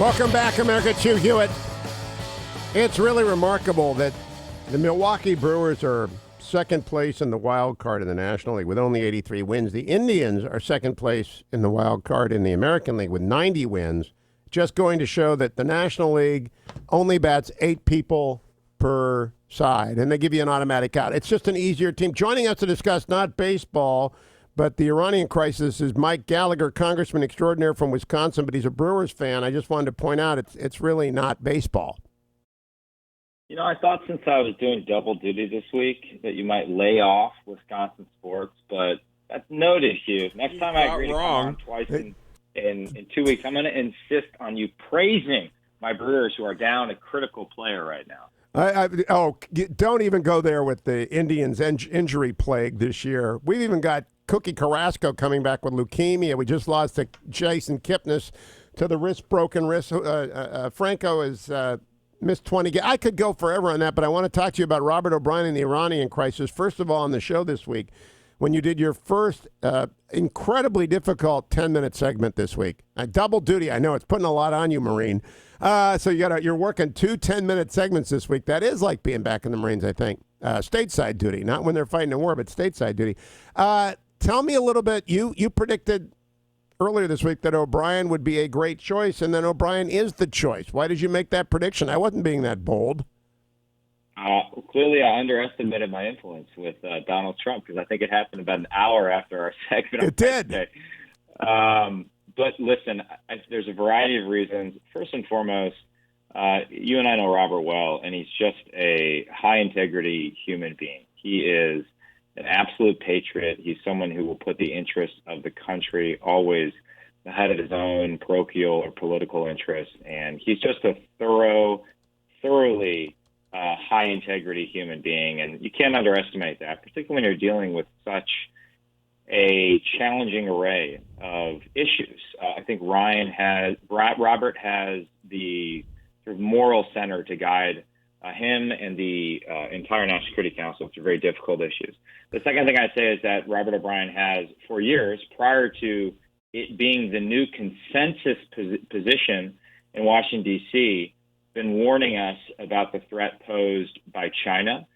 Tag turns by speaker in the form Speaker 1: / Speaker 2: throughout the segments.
Speaker 1: Welcome back, America. It's Hugh Hewitt. It's really remarkable that the Milwaukee Brewers are second place in the wild card in the National League with only 83 wins. The Indians are second place in the wild card in the American League with 90 wins. Just going to show that the National League only bats 8 people per side, and they give you an automatic out. It's just an easier team. Joining us to discuss not baseball, but the Iranian crisis is Mike Gallagher, Congressman extraordinaire from Wisconsin, but he's a Brewers fan. I just wanted to point out it's really not baseball.
Speaker 2: You know, I thought since I was doing double duty this week that you might lay off Wisconsin sports, but that's noted, Hugh. Next time I agree to come on twice in 2 weeks, I'm going to insist on you praising my Brewers, who are down a critical player right now.
Speaker 1: Don't even go there with the Indians' injury plague this year. We've even got Cookie Carrasco coming back with leukemia. We just lost to Jason Kipnis to the broken wrist. Franco is missed 20 games. I could go forever on that, but I want to talk to you about Robert O'Brien and the Iranian crisis. First of all, on the show this week, when you did your first incredibly difficult 10-minute segment this week. Double duty, I know. It's putting a lot on you, Marine. So you're working 2 10-minute segments this week. That is like being back in the Marines, I think. Stateside duty, not when they're fighting a war, but stateside duty. Tell me a little bit. You predicted earlier this week that O'Brien would be a great choice, and then O'Brien is the choice. Why did you make that prediction? I wasn't being that bold.
Speaker 2: Clearly, I underestimated my influence with Donald Trump because I think it happened about an hour after our segment.
Speaker 1: It did.
Speaker 2: Today. But listen, there's a variety of reasons. First and foremost, you and I know Robert well, and he's just a high-integrity human being. He is an absolute patriot. He's someone who will put the interests of the country always ahead of his own parochial or political interests. And he's just a thoroughly high-integrity human being. And you can't underestimate that, particularly when you're dealing with such a challenging array of issues. I think Robert has the sort of moral center to guide him and the entire National Security Council through very difficult issues. The second thing I'd say is that Robert O'Brien has, for years, prior to it being the new consensus position in Washington, D.C., been warning us about the threat posed by China.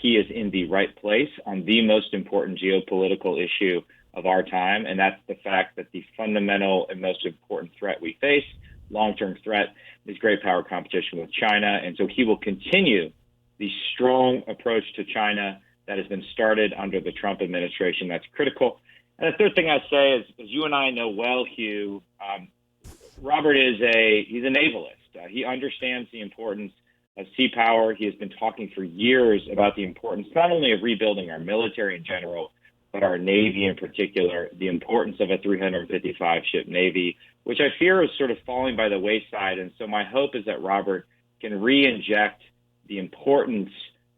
Speaker 2: He is in the right place on the most important geopolitical issue of our time, and that's the fact that the fundamental and most important threat we face, long-term threat, is great power competition with China. And so he will continue the strong approach to China that has been started under the Trump administration. That's critical. And the third thing I'd say is, as you and I know well, Hugh, Robert he's a navalist. He understands the importance of sea power. He has been talking for years about the importance not only of rebuilding our military in general, but our Navy in particular, the importance of a 355-ship Navy, which I fear is sort of falling by the wayside. And so my hope is that Robert can re-inject the importance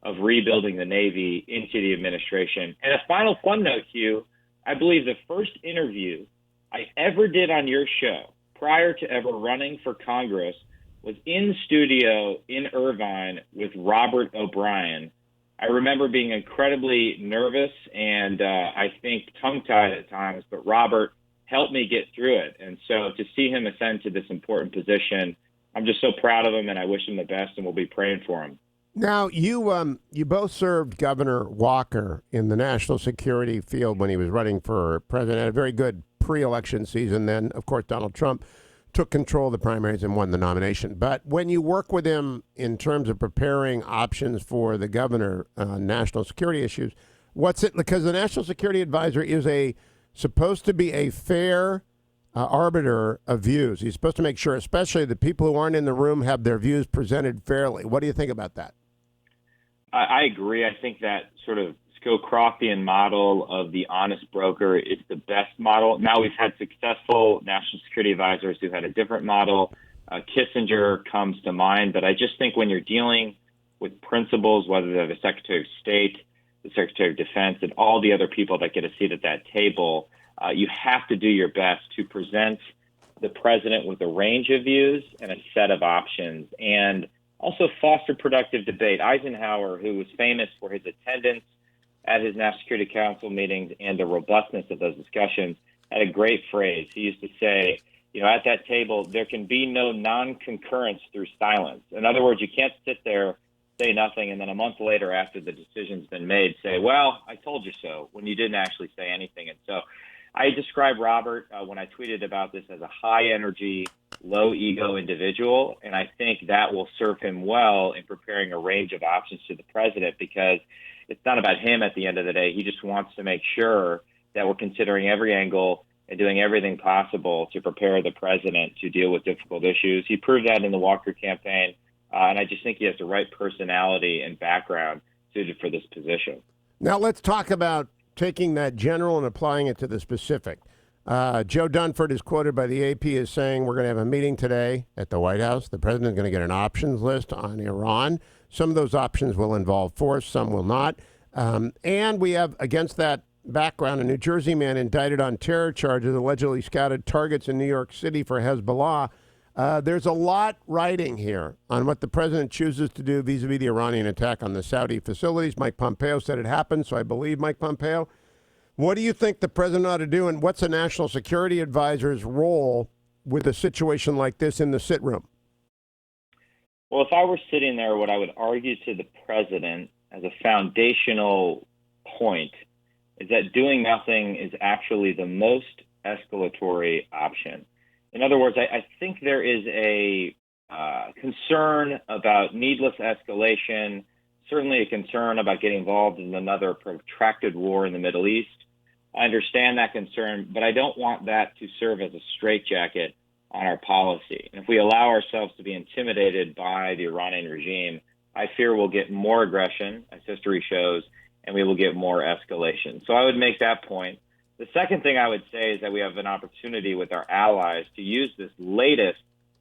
Speaker 2: of rebuilding the Navy into the administration. And a final fun note, Hugh, I believe the first interview I ever did on your show prior to ever running for Congress was in studio in Irvine with Robert O'Brien. I remember being incredibly nervous and I think tongue-tied at times, but Robert helped me get through it. And so to see him ascend to this important position, I'm just so proud of him, and I wish him the best, and we'll be praying for him.
Speaker 1: Now, you both served Governor Walker in the national security field when he was running for president. Had a very good pre-election season. Then, of course, Donald Trump took control of the primaries and won the nomination. But when you work with him in terms of preparing options for the governor on national security issues, what's it? Because the National Security Advisor is supposed to be a fair arbiter of views. He's supposed to make sure, especially the people who aren't in the room, have their views presented fairly. What do you think about that?
Speaker 2: I agree. I think that sort of Scowcroftian model of the honest broker is the best model. Now we've had successful national security advisors who had a different model. Kissinger comes to mind, but I just think when you're dealing with principals, whether they're the Secretary of State, the Secretary of Defense, and all the other people that get a seat at that table, you have to do your best to present the president with a range of views and a set of options, and also foster productive debate. Eisenhower, who was famous for his attendance at his National Security Council meetings and the robustness of those discussions, had a great phrase. He used to say, at that table, there can be no non-concurrence through silence. In other words, you can't sit there, say nothing, and then a month later after the decision's been made, say, well, I told you so, when you didn't actually say anything. And so I described Robert, when I tweeted about this, as a high-energy, low-ego individual, and I think that will serve him well in preparing a range of options to the president, because it's not about him at the end of the day. He just wants to make sure that we're considering every angle and doing everything possible to prepare the president to deal with difficult issues. He proved that in the Walker campaign, and I just think he has the right personality and background suited for this position.
Speaker 1: Now let's talk about taking that general and applying it to the specific. Joe Dunford is quoted by the AP as saying, we're going to have a meeting today at the White House. The president is going to get an options list on Iran. Some of those options will involve force, some will not. And we have, against that background, a New Jersey man indicted on terror charges, allegedly scouted targets in New York City for Hezbollah. There's a lot riding here on what the president chooses to do vis-a-vis the Iranian attack on the Saudi facilities. Mike Pompeo said it happened, so I believe Mike Pompeo. What do you think the president ought to do, and what's a national security advisor's role with a situation like this in the sit room?
Speaker 2: Well, if I were sitting there, what I would argue to the president as a foundational point is that doing nothing is actually the most escalatory option. In other words, I think there is a concern about needless escalation, certainly a concern about getting involved in another protracted war in the Middle East. I understand that concern, but I don't want that to serve as a straitjacket on our policy. And if we allow ourselves to be intimidated by the Iranian regime, I fear we'll get more aggression, as history shows, and we will get more escalation. So I would make that point. The second thing I would say is that we have an opportunity with our allies to use this latest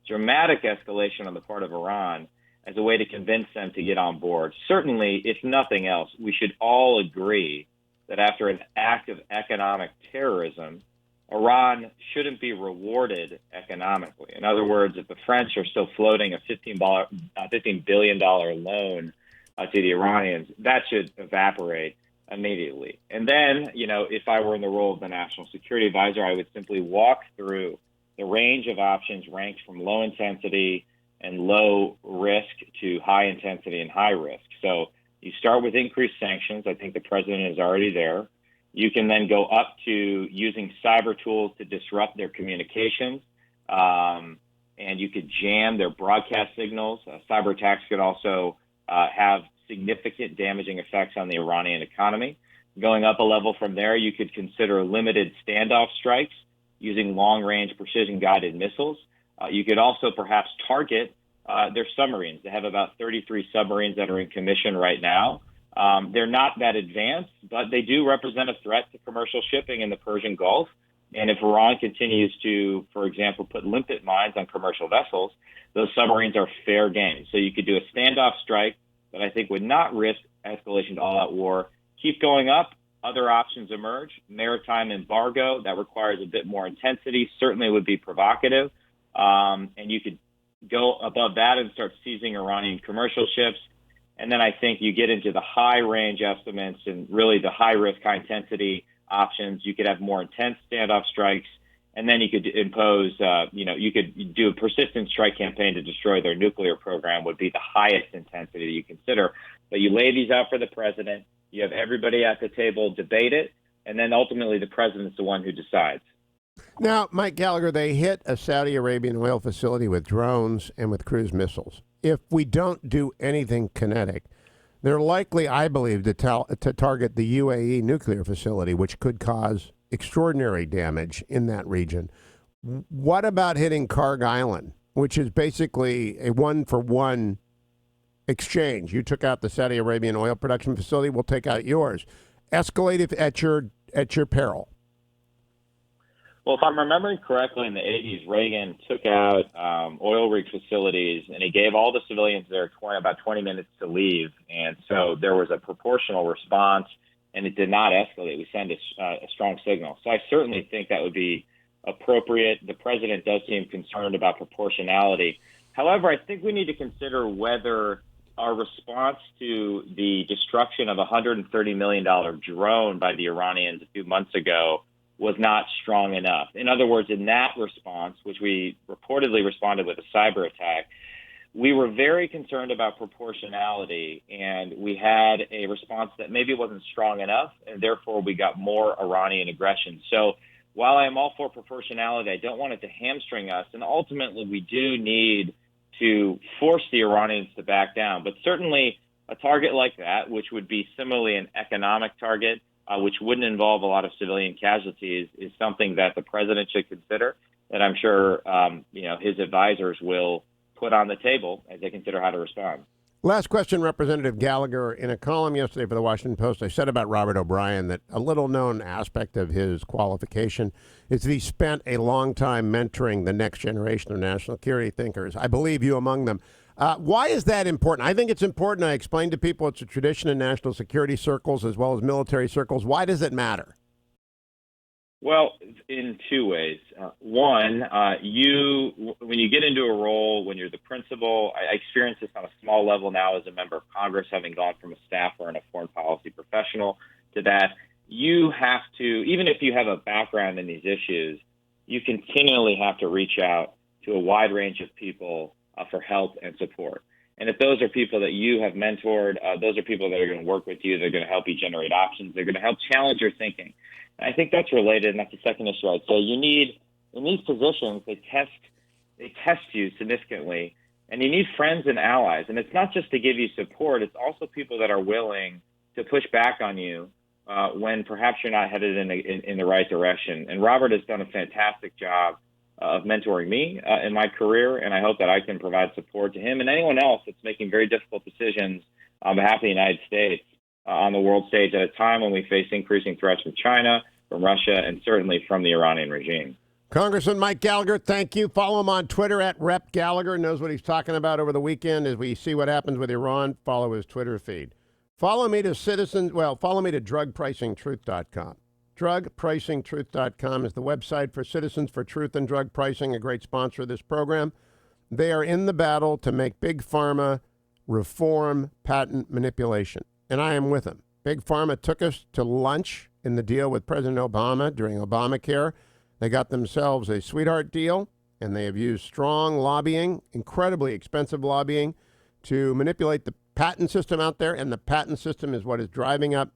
Speaker 2: dramatic escalation on the part of Iran as a way to convince them to get on board. Certainly, if nothing else, we should all agree that after an act of economic terrorism, Iran shouldn't be rewarded economically. In other words, if the French are still floating a $15 billion loan to the Iranians, that should evaporate immediately. And then, if I were in the role of the national security advisor, I would simply walk through the range of options ranked from low intensity and low risk to high intensity and high risk. So you start with increased sanctions. I think the president is already there. You can then go up to using cyber tools to disrupt their communications, and you could jam their broadcast signals. Cyber attacks could also have significant damaging effects on the Iranian economy. Going up a level from there, you could consider limited standoff strikes using long-range precision-guided missiles. You could also perhaps target their submarines. They have about 33 submarines that are in commission right now. They're not that advanced, but they do represent a threat to commercial shipping in the Persian Gulf. And if Iran continues to, for example, put limpet mines on commercial vessels, those submarines are fair game. So you could do a standoff strike that I think would not risk escalation to all-out war. Keep going up. Other options emerge. Maritime embargo, that requires a bit more intensity, certainly would be provocative. And you could go above that and start seizing Iranian commercial ships. And then I think you get into the high range estimates and really the high risk, high intensity options. You could have more intense standoff strikes. And then you could impose, you could do a persistent strike campaign to destroy their nuclear program would be the highest intensity that you consider. But you lay these out for the president. You have everybody at the table debate it. And then ultimately the president's the one who decides.
Speaker 1: Now, Mike Gallagher, they hit a Saudi Arabian oil facility with drones and with cruise missiles. If we don't do anything kinetic, they're likely, I believe, to target the UAE nuclear facility, which could cause extraordinary damage in that region. What about hitting Karg Island, which is basically a one-for-one exchange? You took out the Saudi Arabian oil production facility, we'll take out yours. Escalate it at your peril.
Speaker 2: Well, if I'm remembering correctly, in the 80s, Reagan took out oil rig facilities, and he gave all the civilians there about 20 minutes to leave. And so there was a proportional response, and it did not escalate. We sent a strong signal. So I certainly think that would be appropriate. The president does seem concerned about proportionality. However, I think we need to consider whether our response to the destruction of a $130 million drone by the Iranians a few months ago was not strong enough. In other words, in that response, which we reportedly responded with a cyber attack, we were very concerned about proportionality, and we had a response that maybe wasn't strong enough, and therefore we got more Iranian aggression. So while I am all for proportionality, I don't want it to hamstring us, and ultimately we do need to force the Iranians to back down. But certainly a target like that, which would be similarly an economic target, which wouldn't involve a lot of civilian casualties, is something that the president should consider, and I'm sure his advisors will put on the table as they consider how to respond.
Speaker 1: Last question, Representative Gallagher. In a column yesterday for the Washington Post, I said about Robert O'Brien that a little-known aspect of his qualification is that he spent a long time mentoring the next generation of national security thinkers. I believe you among them. Why is that important? I think it's important. I explained to people it's a tradition in national security circles as well as military circles. Why does it matter?
Speaker 2: Well, in two ways. One, when you get into a role, when you're the principal, I experience this on a small level now as a member of Congress, having gone from a staffer and a foreign policy professional to that, you have to, even if you have a background in these issues, you continually have to reach out to a wide range of people for help and support. And if those are people that you have mentored, those are people that are going to work with you, they're going to help you generate options, they're going to help challenge your thinking. And I think that's related, and that's the second issue I'd say. You need, in these positions, they test you significantly, and you need friends and allies. And it's not just to give you support, it's also people that are willing to push back on you when perhaps you're not headed in the right direction. And Robert has done a fantastic job of mentoring me in my career, and I hope that I can provide support to him and anyone else that's making very difficult decisions on behalf of the United States on the world stage at a time when we face increasing threats from China, from Russia, and certainly from the Iranian regime.
Speaker 1: Congressman Mike Gallagher, thank you. Follow him on Twitter at Rep Gallagher. Knows what he's talking about over the weekend as we see what happens with Iran. Follow his Twitter feed. Follow me to drugpricingtruth.com. Drugpricingtruth.com is the website for Citizens for Truth and Drug Pricing, a great sponsor of this program. They are in the battle to make Big Pharma reform patent manipulation, and I am with them. Big Pharma took us to lunch in the deal with President Obama during Obamacare. They got themselves a sweetheart deal, and they have used strong lobbying, incredibly expensive lobbying, to manipulate the patent system out there, and the patent system is what is driving up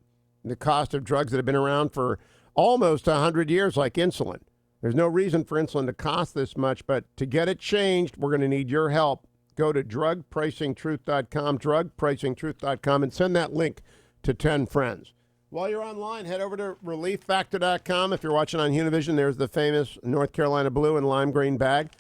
Speaker 1: the cost of drugs that have been around for almost 100 years, like insulin. There's no reason for insulin to cost this much, but to get it changed, we're going to need your help. Go to drugpricingtruth.com, drugpricingtruth.com, and send that link to 10 friends. While you're online, head over to relieffactor.com. If you're watching on Univision, there's the famous North Carolina blue and lime green bag.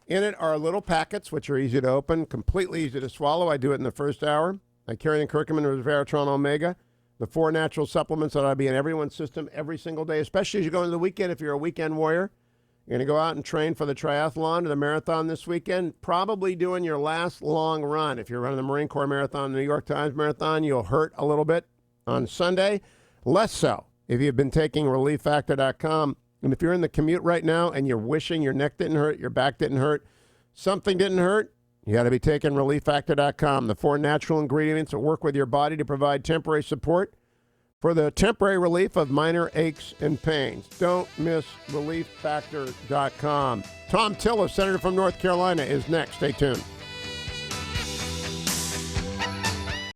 Speaker 1: In it are little packets, which are easy to open, completely easy to swallow. I do it in the first hour. I carry in curcumin, resveratrol, omega, the 4 natural supplements that ought to be in everyone's system every single day, especially as you go into the weekend. If you're a weekend warrior, you're going to go out and train for the triathlon or the marathon this weekend, probably doing your last long run. If you're running the Marine Corps Marathon, the New York Times Marathon, you'll hurt a little bit on Sunday. Less so if you've been taking relieffactor.com. And if you're in the commute right now and you're wishing your neck didn't hurt, your back didn't hurt, something didn't hurt, you got to be taking relieffactor.com, the 4 natural ingredients that work with your body to provide temporary support for the temporary relief of minor aches and pains. Don't miss relieffactor.com. Tom Tillis, Senator from North Carolina, is next. Stay tuned.